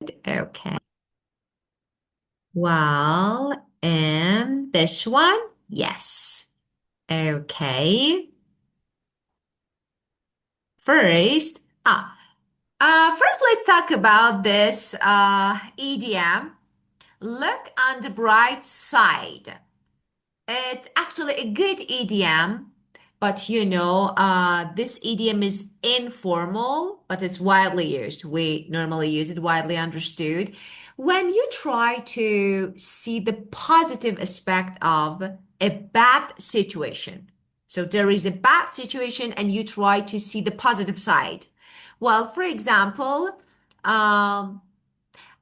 Okay. Well, and this one? Yes. Okay. First, first let's talk about this idiom. Look on the bright side. It's actually a good idiom, but this idiom is informal, but it's widely used. We normally use it widely understood. When you try to see the positive aspect of a bad situation. So there is a bad situation and you try to see the positive side. Well, for example, um,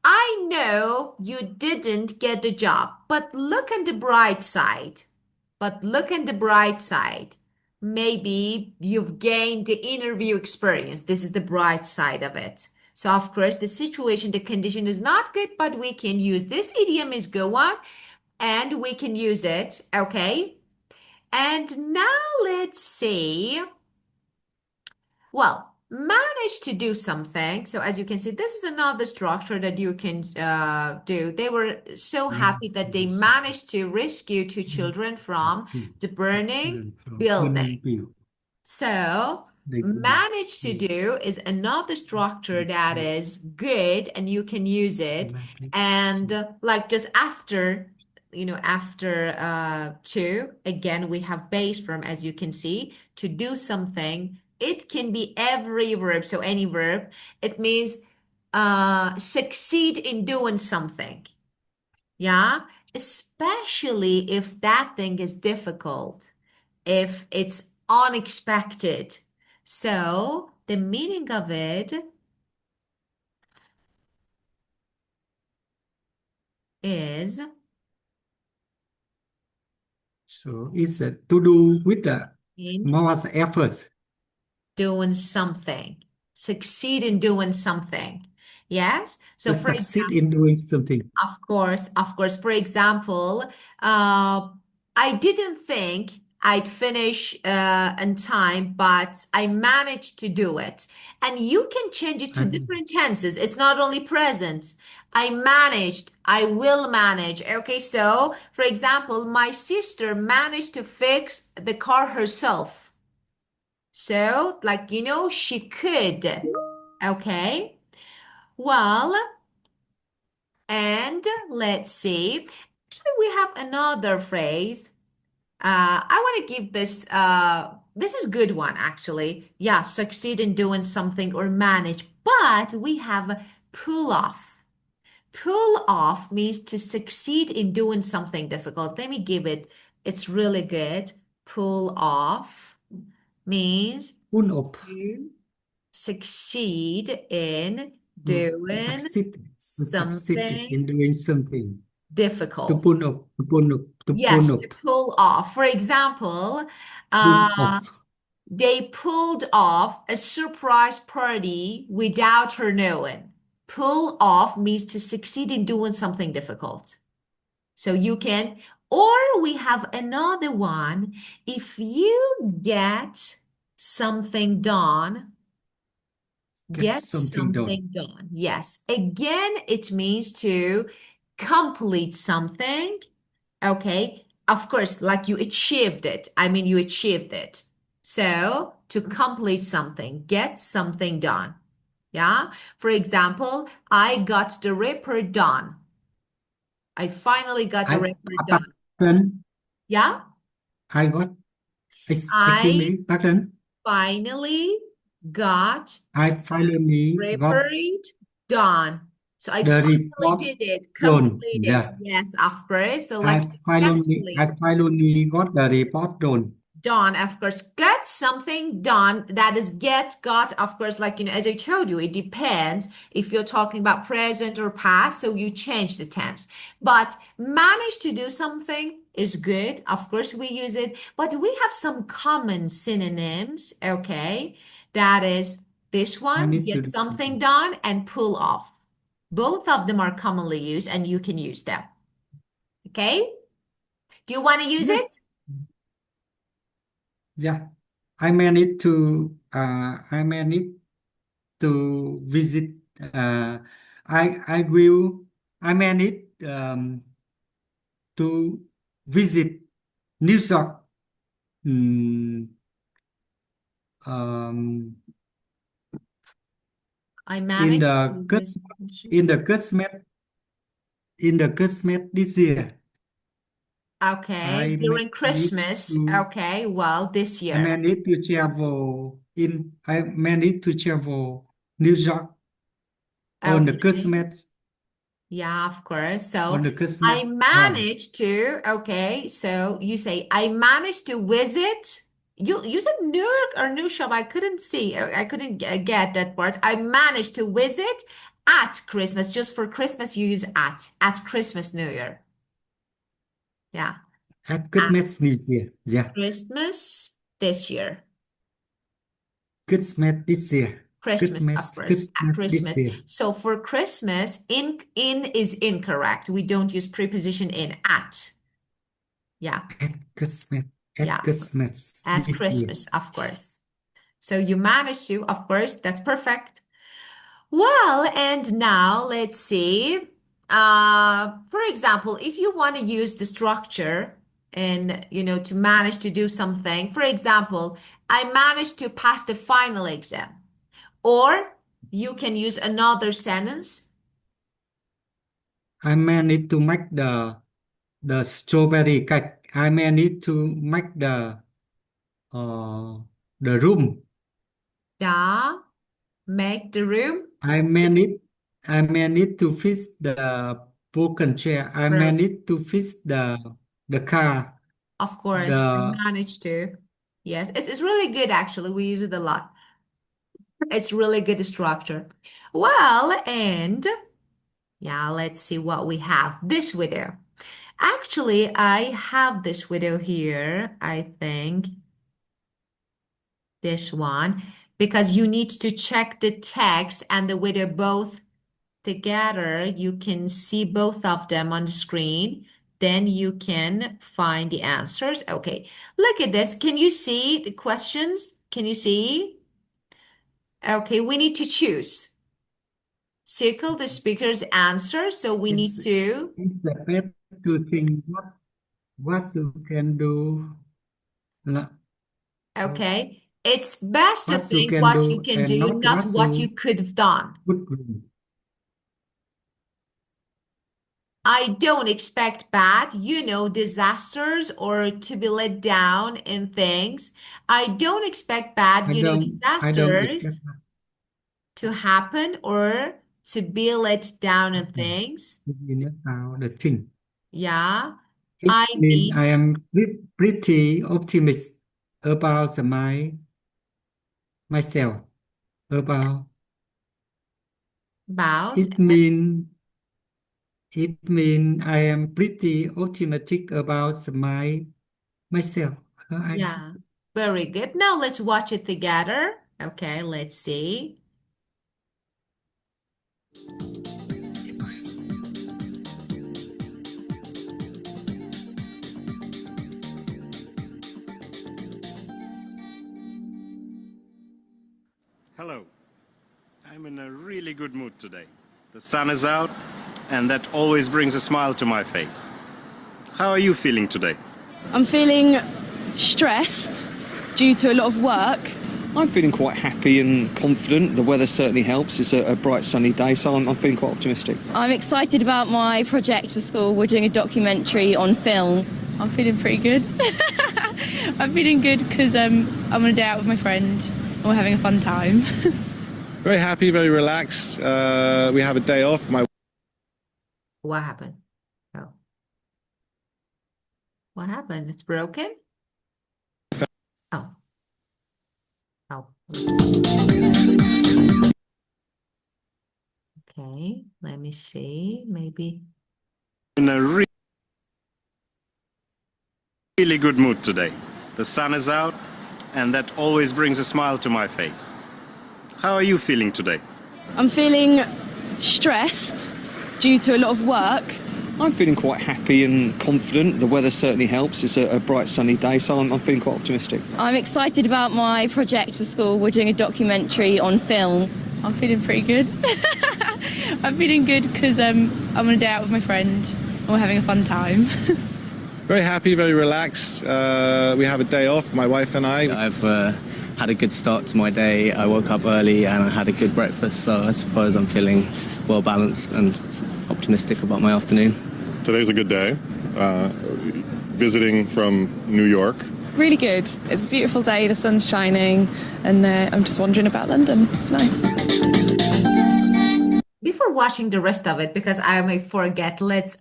I know you didn't get the job, but look on the bright side. But look on the bright side. Maybe you've gained the interview experience. This is the bright side of it. So, of course, the situation, the condition is not good, but we can use this idiom is go on and we can use it. Okay. And now let's see. Well, manage to do something. So as you can see, this is another structure that you can do. They were so happy Manage to that they do something. managed to rescue two children from Something. the burning Children from building. burning bill. So They could manage to do is another structure that is good and you can use it. manage And to like just after, after to, again, we have base form as you can see, to do something. It can be every verb, so any verb. It means succeed in doing something. Yeah, especially if that thing is difficult, if it's unexpected. So the meaning of it is so it's to do with the in more effort. doing something, succeed in doing something. Yes. So To for succeed example, in doing something. of course. For example, uh, I didn't think I'd finish in time, but I managed to do it. And you can change it to And different tenses. It's not only present. I managed, I will manage. Okay, so for example, my sister managed to fix the car herself. So, like, she could. Okay. Well, and let's see. Actually, we have another phrase. I want to give this, this is good one actually. Yeah, succeed in doing something or manage. But we have pull off. Pull off means to succeed in doing something difficult. Let me give it, it's really good. Pull off means pull up. to succeed in To doing succeed. To succeed something in doing something. To difficult. pull up. To pull up. To pull Yes, to up. pull off. For example, Pull uh, off. they pulled off a surprise party without her knowing. Pull off means to succeed in doing something difficult. So you can, or we have another one. If you get something done, Get get something done. something done. Yes. Again, it means to complete something. Okay. Of course, like you achieved it. I mean, you achieved it. So to complete something, get something done. Yeah. For example, I got the repair done. I finally got the I, repair done. pardon. Yeah. I got, excuse I me, pardon. finally got I finally got repaired done. So I the finally report did it, done. completed. Yeah. Yes, of course. So like I successfully. finally got the report done. Done, of course, get something done. That is get, got, of course, like, as I told you, it depends if you're talking about present or past, so you change the tense. But manage to do something is good. Of course, we use it, but we have some common synonyms, okay? That is this I one, need to get do something something. done, and pull off. Both of them are commonly used, and you can use them, okay? Do you want to use Yeah. it? Yeah. I may need to visit I will. I managed to visit New York mm, um, I in managed the to Christ- visit. in the Christmas this year. Okay, I during managed Christmas. to Okay, well, this I year. managed to travel in I managed to travel New York on the Okay. Christmas Yeah, of course. So on the Christmas. I managed to, okay, so you say I managed to visit. You said New York or New Shop. I couldn't see. I couldn't get that part. I managed to visit at Christmas. Just for Christmas, you use at Christmas, New Year. Yeah. At At Christmas this year. Yeah. Christmas this year. Christmas this year. Christmas, Christmas, of course, at Christmas this Christmas. year. So for Christmas, in is incorrect. We don't use preposition in at. Yeah. At Christmas, at Yeah. Christmas At this year. Christmas, of course. So you managed to, of course, that's perfect. Well, and now let's see. For example, if you want to use the structure and, to manage to do something, for example, I managed to pass the final exam. Or you can use another sentence. I managed to make the strawberry cake. I managed to make uh the room. Yeah, make the room. I managed I managed to fix the broken chair. I Brilliant. managed to fix the car. Of course, I The managed to. Yes, it's really good actually. We use it a lot. It's really good structure. Well, and yeah, let's see what we have. This video. Actually, I have this video here, I think, this one, because you need to check the text and the video both together. You can see both of them on the screen. Then you can find the answers. Okay, look at this. Can you see the questions? Can you see? Okay, we need to choose. Circle the speaker's answer. So we need it's to, it's the best to think what you can do, la- okay, it's best to what you think can what you do, can and do, not not what what you you could have done. could do. I don't expect bad, disasters or to be let down in things. I don't expect bad, I don't disasters expect to happen or to be let down in nothing things. in about the thing. Yeah. It I means mean, I am pretty optimistic about myself. About about, it mean it mean I am pretty optimistic about myself. yeah. Very good. Now let's watch it together. Okay, let's see. Hello. I'm in a really good mood today. The sun is out, and that always brings a smile to my face. How are you feeling today? I'm feeling stressed due to a lot of work. I'm feeling quite happy and confident. The weather certainly helps. It's a bright sunny day, so I'm feeling quite optimistic. I'm excited about my project for school. We're doing a documentary on film. I'm feeling pretty good. I'm feeling good because I'm on a day out with my friend and we're having a fun time. Very happy, very relaxed. We have a day off. What happened? Oh, what happened? It's broken? Oh, oh. Okay, let me see. Maybe. In a really good mood today. The sun is out, and that always brings a smile to my face. How are you feeling today? I'm feeling stressed due to a lot of work. I'm feeling quite happy and confident. The weather certainly helps. It's a bright sunny day, so I'm feeling quite optimistic. I'm excited about my project for school. We're doing a documentary on film. I'm feeling pretty good. I'm feeling good because I'm on a day out with my friend and we're having a fun time. Very happy, very relaxed. We have a day off, my wife and I. I've had a good start to my day. I woke up early and I had a good breakfast, so I suppose I'm feeling well balanced and optimistic about my afternoon. Today's a good day. Visiting from New York. Really good. It's a beautiful day, the sun's shining, and I'm just wandering about London. It's nice. Before watching the rest of it, because I may forget, let's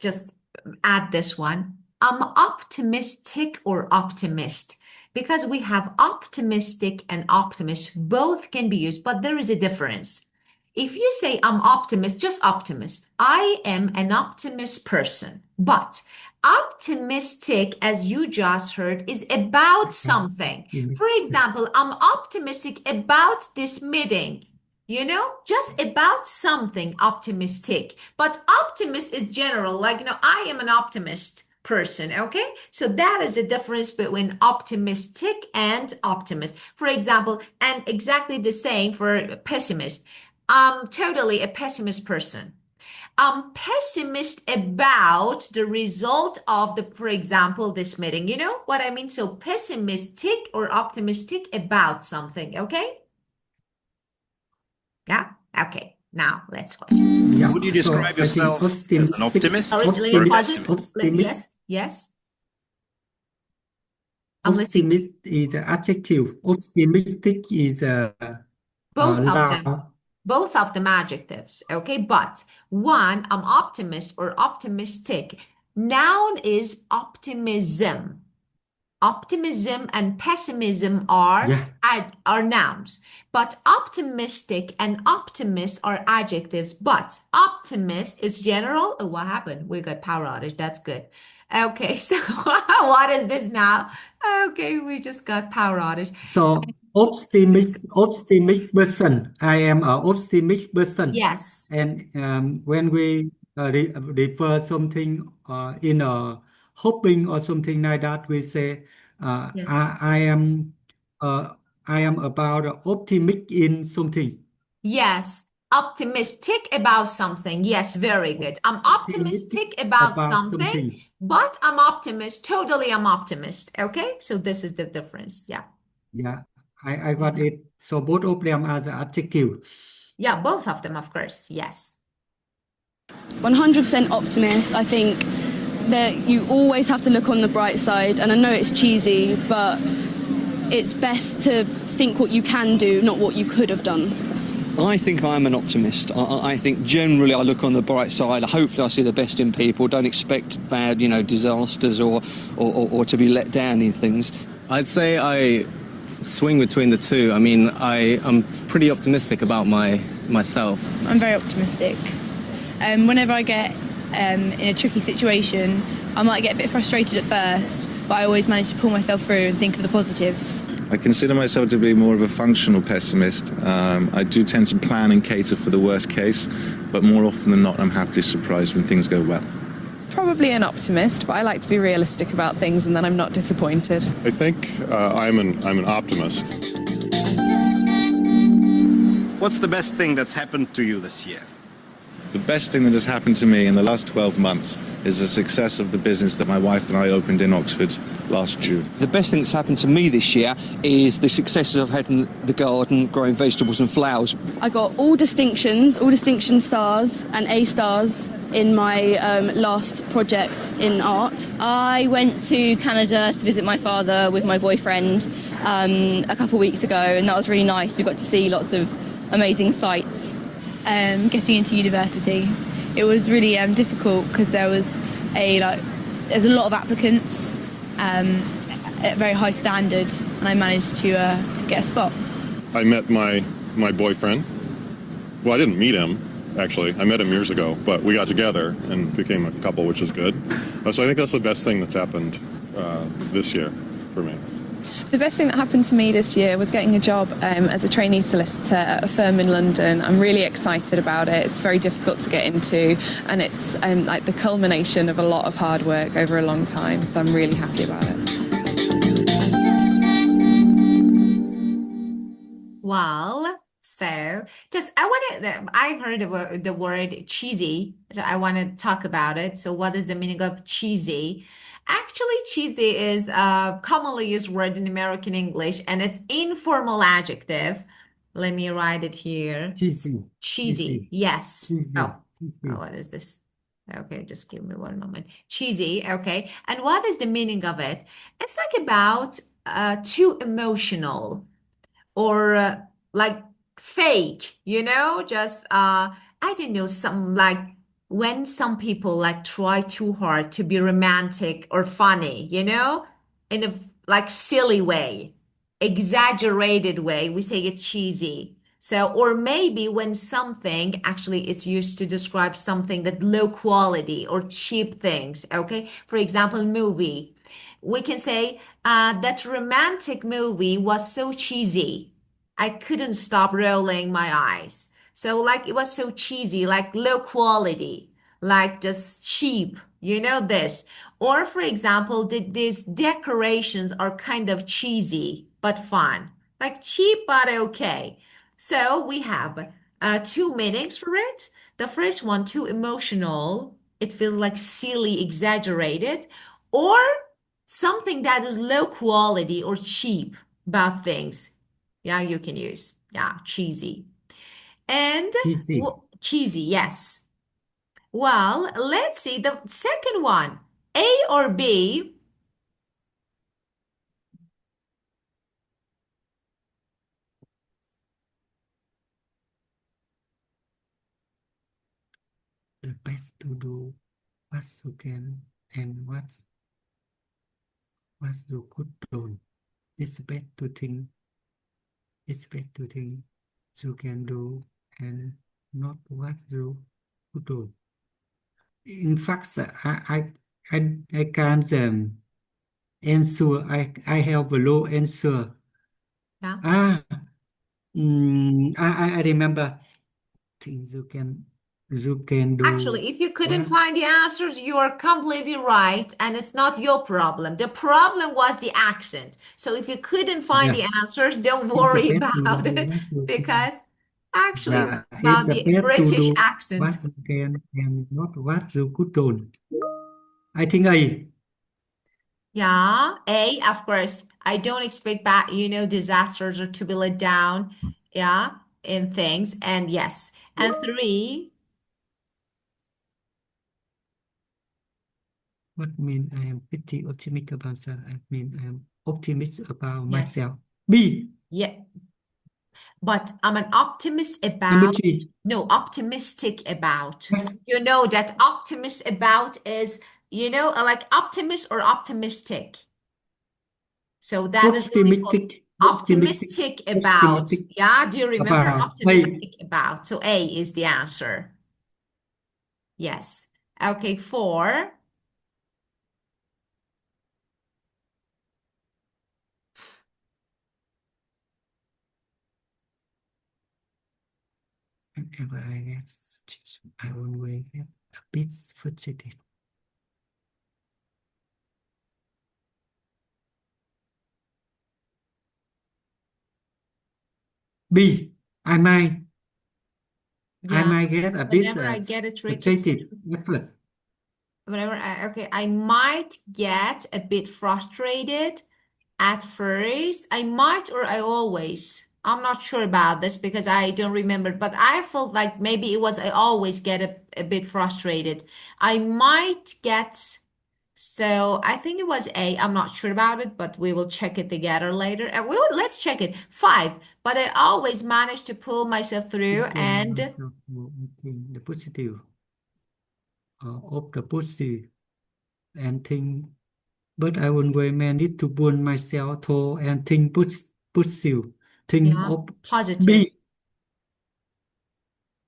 just add this one. I'm optimistic or optimist, because we have optimistic and optimist. Both can be used, but there is a difference. If you say I'm optimist, just optimist. I am an optimist person, but optimistic, as you just heard, is about something. For example, I'm optimistic about this meeting. Just about something, optimistic. But optimist is general, like, I am an optimist person, okay? So that is the difference between optimistic and optimist. For example, and exactly the same for pessimist. I'm totally a pessimist person. I'm pessimist about the result of for example, this meeting. You know what I mean? So pessimistic or optimistic about something, okay? Yeah? Okay. Now let's watch. Yeah. Would you So describe I think yourself as an optimist Sorry, or let me a pause it. pessimist? Yes. I'm listening. Optimist is an adjective. Optimistic is Both of them. noun. Both of them adjectives, okay? But one, I'm optimist or optimistic. Noun is optimism. Optimism and pessimism are nouns, but optimistic and optimist are adjectives. But optimist is general. Oh, what happened? We got power outage. That's good. Okay, so what is this now? Okay, we just got power outage. So optimist person. I am an optimist person. Yes. And when we refer something in a hoping or something like that, we say Yes. I am about optimistic in something. Yes. Optimistic about something. Yes, very good. I'm optimistic about something, but I'm optimist. Totally, I'm optimist. Okay, so this is the difference. Yeah. Yeah, I got it. So both of them as an adjective. Yeah, both of them, of course. Yes. 100% optimist. I think that you always have to look on the bright side, and I know it's cheesy, but it's best to think what you can do, not what you could have done. I think I'm an optimist. I think generally I look on the bright side. Hopefully I see the best in people. Don't expect bad, disasters or to be let down in things. I'd say I swing between the two. I mean, I'm pretty optimistic about myself. I'm very optimistic. Whenever I get in a tricky situation, I might get a bit frustrated at first, but I always manage to pull myself through and think of the positives. I consider myself to be more of a functional pessimist. I do tend to plan and cater for the worst case, but more often than not, I'm happily surprised when things go well. Probably an optimist, but I like to be realistic about things, and then I'm not disappointed. I think I'm an optimist. What's the best thing that's happened to you this year? The best thing that has happened to me in the last 12 months is the success of the business that my wife and I opened in Oxford last June. The best thing that's happened to me this year is the success I've had in the garden, growing vegetables and flowers. I got all distinction stars and A stars in my last project in art. I went to Canada to visit my father with my boyfriend a couple of weeks ago, and that was really nice. We got to see lots of amazing sights. Getting into university, it was really difficult because there's a lot of applicants at a very high standard, and I managed to get a spot. I met my boyfriend. Well, I didn't meet him, actually. I met him years ago, but we got together and became a couple, which is good. So I think that's the best thing that's happened this year for me. The best thing that happened to me this year was getting a job as a trainee solicitor at a firm in London. I'm really excited about it. It's very difficult to get into, and it's like the culmination of a lot of hard work over a long time, so I'm really happy about it. Well, So just I heard the word cheesy, so I want to talk about it. So what is the meaning of cheesy? Actually, cheesy is a commonly used word in American English, and it's informal adjective. Let me write it here. Cheesy, Cheesy, cheesy, yes. cheesy, Oh, cheesy. what is this? Okay, just give me one moment. Cheesy, okay. And what is the meaning of it? It's like about too emotional or like fake, just I don't know, some like when some people like try too hard to be romantic or funny, in a like silly way, exaggerated way, we say it's cheesy. So, or maybe when something actually it's used to describe something that low quality or cheap things, okay? For example, movie. We can say that romantic movie was so cheesy. I couldn't stop rolling my eyes. So, like, it was so cheesy, like low quality, like just cheap, this. Or, for example, these decorations are kind of cheesy but fun, like cheap but okay. So, we have two meanings for it. The first one, too emotional. It feels like silly, exaggerated, or something that is low quality or cheap about things. Yeah, you can use. Yeah, cheesy. And Cheesy. cheesy, yes. Well, let's see the second one. A or B? The best to do what you can and what you could do. It's best to think. It's best to think you can do and not what you could do. In fact, I can't answer. I have a low answer. Yeah. Ah, I remember things you can do. Actually, if you couldn't What? find the answers, you are completely right, and it's not your problem. The problem was the accent. So if you couldn't find Yeah, the answers, don't it's a worry best to about do it what you can. because actually it was Yeah, it's about a the best to British do accent. what you can and not what you could do. I think I. Yeah, A, of course. I don't expect that, disasters or to be let down, yeah, in things. And yes. And three, What mean I am pretty optimistic about that? I mean I am optimistic about yes. myself. B. Yeah. But I'm an optimist Number about, three. no, optimistic about. Yes. You know that optimist about is, like optimist or optimistic. So that is really called Optimistic. Optimistic. optimistic about. Optimistic Yeah, do you remember about. Wait. optimistic about? So A is the answer. Yes. Okay, four. Whenever I get I always get a bit frustrated. B. I might I Yeah. might get a bit Whenever I get a tricky frustrated situation, at first. okay, I might get a bit frustrated at first. I might or I always. I'm not sure about this because I don't remember, but I felt like maybe it was I always get a bit frustrated. I might get, so I think it was A. I'm not sure about it, but we will check it together later. And let's check it. Five, but I always manage to pull myself through Depend and also on the positive of the positive and think, but I always manage to pull myself through and think positive. Think yeah, of positive. B.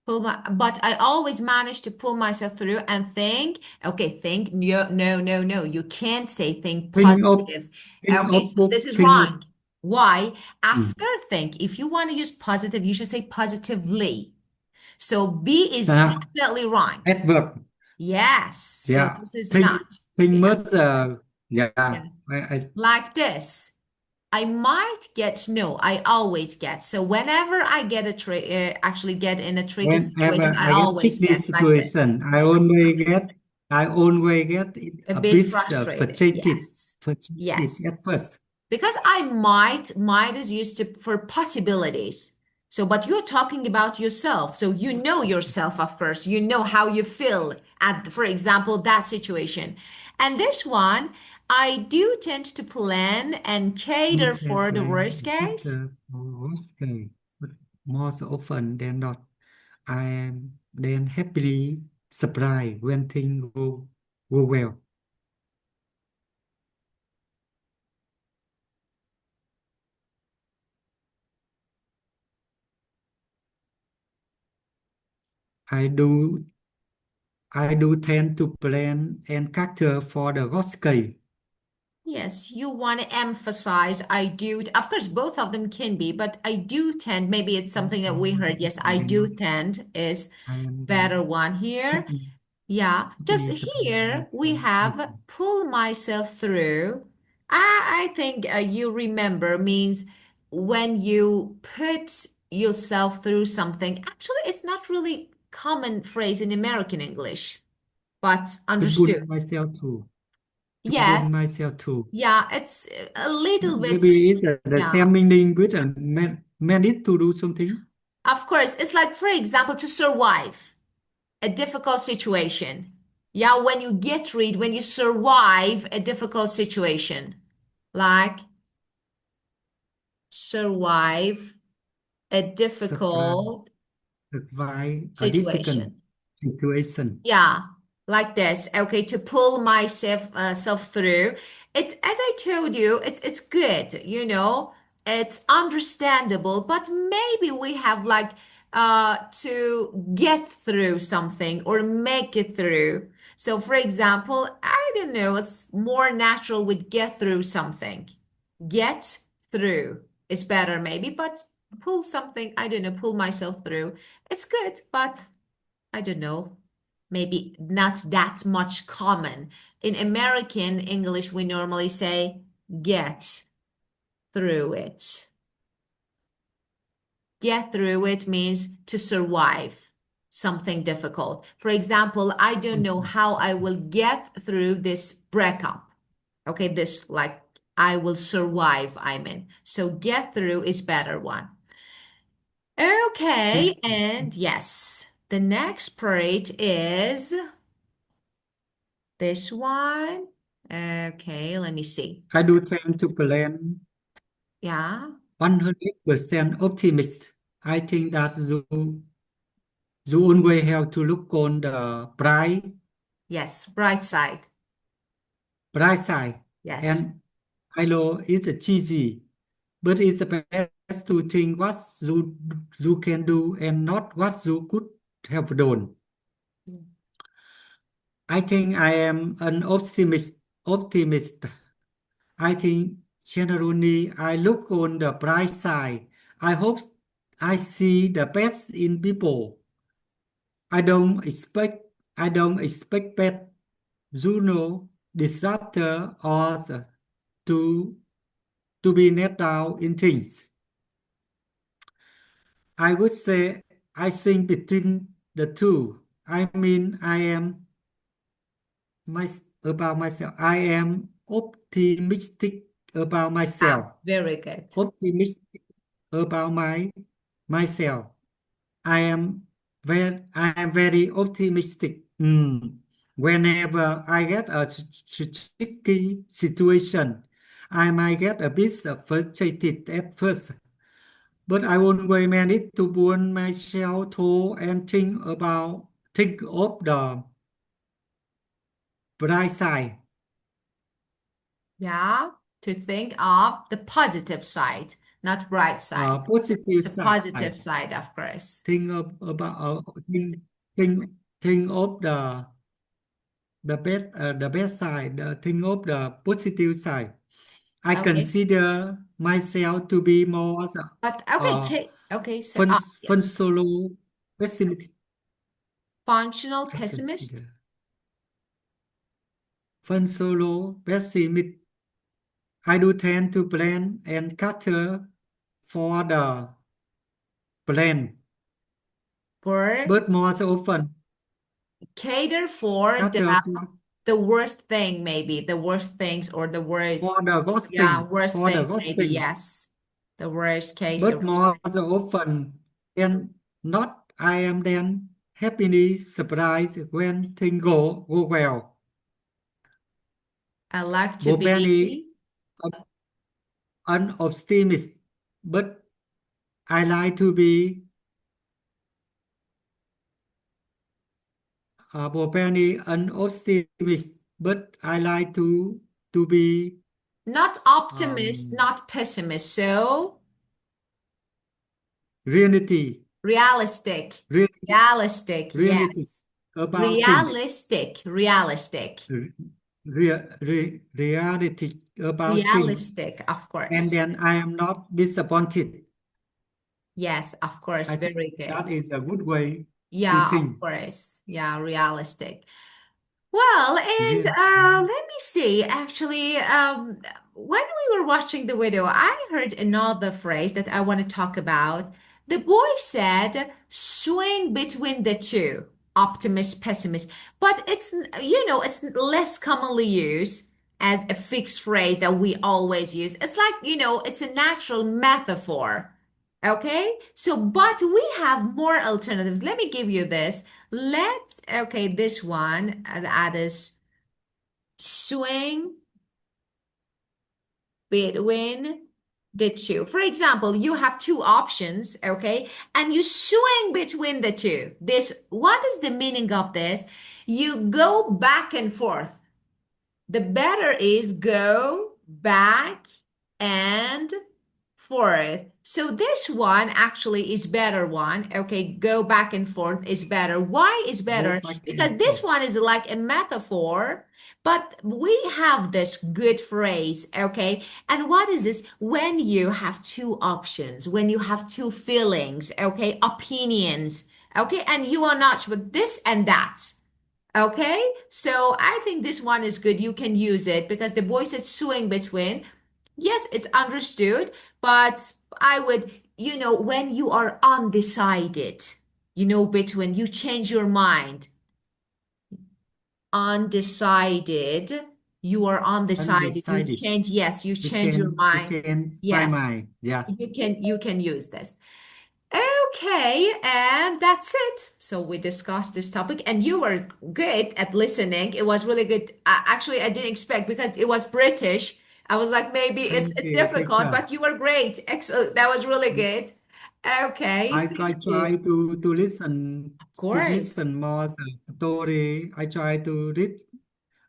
But I always manage to pull myself through and think, okay, think, no, no, no, no. You can't say think Think of positive. think Okay, of so this is think of wrong. Why? mm. After think, if you want to use positive, you should say positively. So B is uh, definitely wrong. adverb. Yes. So Yeah. this is Think not. think Yes. much yeah. Yeah. I Like this. I might get, no, I always get. So whenever I get actually get in a tricky situation, Whenever I I get always sickly get like this. situation, I always get A a bit bit frustrated. Yes. frustrated Yes. at first. Because I might is used to for possibilities. So, but you're talking about yourself. So you know yourself, of course. You know how you feel at, for example, that situation. And this one, I do tend to plan and cater You can for the worst plan case. better or okay, but most often than not, I am then happily surprised when things go well. I do I do tend to plan and cater for the worst case. Yes, you want to emphasize, I do. Of course, both of them can be, but I do tend, maybe it's something that we heard. Yes, I do Then tend is I am then better one here. happy, Yeah, just happily surprised here we have pull myself through. I think you remember means when you put yourself through something. Actually, it's not really common phrase in American English, but to pull understood. myself through, to pull Yes, myself through. yeah, it's a little bit, Maybe it's the yeah. same meaning with a manage to do something. Of course, it's like, for example, to survive a difficult situation. Yeah, when you get rid, when you survive a difficult situation, like survive a Surprise, difficult survive a difficult situation. situation. Yeah, like this. Okay, to pull myself self through. It's as I told you, it's good, you know. It's understandable, but maybe we have like to get through something or make it through. So for example, I don't know, it's more natural with get through something. Get through is better maybe, but pull something, I don't know, pull myself through. It's good, but I don't know, maybe not that much common. In American English, we normally say get through it. Get through it means to survive something difficult. For example, I don't know Okay. how I will get through this breakup. Okay, this like I will survive, I mean. So get through is better one. Okay, Yes, and yes, the next part is this one. Okay, let me see. I do tend to plan Yeah. 100% optimist. I think that you always have to look on the Yes, bright side. bright side. Yes. And I know it's a cheesy, but it's the best to think what you can do and not what you could have done. I think I am an optimist. I think generally I look on the bright side. I hope I see the best in people. I don't expect bad, disaster or to to be net down in things. I would say I think between the two. I mean I am my about myself. I am optimistic about Ah, myself. very good. Optimistic about myself. I am very optimistic. Whenever I get a tricky situation, I might get a bit frustrated at first, but I always manage to pull myself through and think of the bright side, Yeah. To think of the positive side, not bright side. positive The side. positive side, of course. Think of about think think of the best side, think of the positive side. I Okay. consider myself to be more But okay, uh, okay, so fun, fun yes. solo pessimist. Functional I pessimist. consider fun solo pessimist. I do tend to plan and cater for the plan, For but more often cater for cater the worst thing, maybe the worst things or the worst, for the yeah, ghosting, worst for the thing, maybe ghosting, yes. The worst case, the but worst more thing. often and not I am then happily surprised when things go well. I like to Bopani be an optimist, but I like to be Bopani an optimist, but I like to be not optimist, um, not pessimist. So reality, realistic, reality, realistic, reality yes. about things, Realistic, realistic, reality about things, realistic, of and course. then I am not disappointed. Yes, of course. I think Very good. that is a good way to Yeah, of think. course. Yeah, realistic. Well, and Real, let me see. Actually, when we were watching the video, I heard another phrase that I want to talk about. The boy said, swing between the two, optimist, pessimist. But it's less commonly used as a fixed phrase that we always use. It's like, it's a natural metaphor. Okay? So, but we have more alternatives. Let me give you this. Okay, this one, that is swing between the two. For example, you have two options, okay, and you swing between the two. What is the meaning of this? You go back and forth. The better is go back and forth. So this one actually is better one. Okay, go back and forth is better. Why is go better? back Because and this forth. one is like a metaphor, but we have this good phrase, okay? And what is this? When you have two options, when you have two feelings, okay, opinions, okay, and you are not with this and that. Okay, so I think this one is good. You can use it because the boy said swing between. Yes, it's understood, but I would, when you are undecided, between you change your mind, undecided, you are undecided, you Undecided. change, yes, you To change your change, to mind. change my Yes, mind. Yeah. you can use this. Okay, and that's it. So we discussed this topic, and you were good at listening. It was really good. Actually, I didn't expect because it was British. I was like, maybe it's Thank it's you, difficult, teacher. but you were great. Excellent. That was really good. Okay, I thank you. try Of to course. listen more the story. I try to read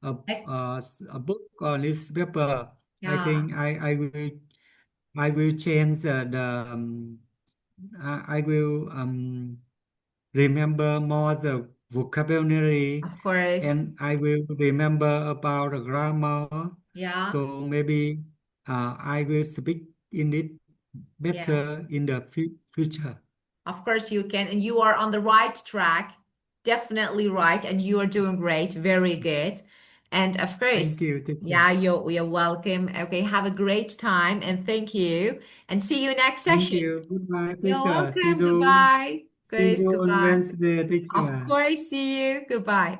Ec- a book or newspaper. I Yeah, think I will change I will remember more the vocabulary, of course. and I will remember about the grammar. Yeah. So maybe I will speak in it Yes. better in the future. Of course you can, and you are on the right track. Definitely right, and you are doing great. Very good. And of Thank course, you, teacher. yeah, you're welcome. Okay, have a great time and thank you. And see you next Thank session. you. Goodbye, You're teacher. welcome. Goodbye. See Grace, you on goodbye. Wednesday, Of teacher. course, see you. Goodbye.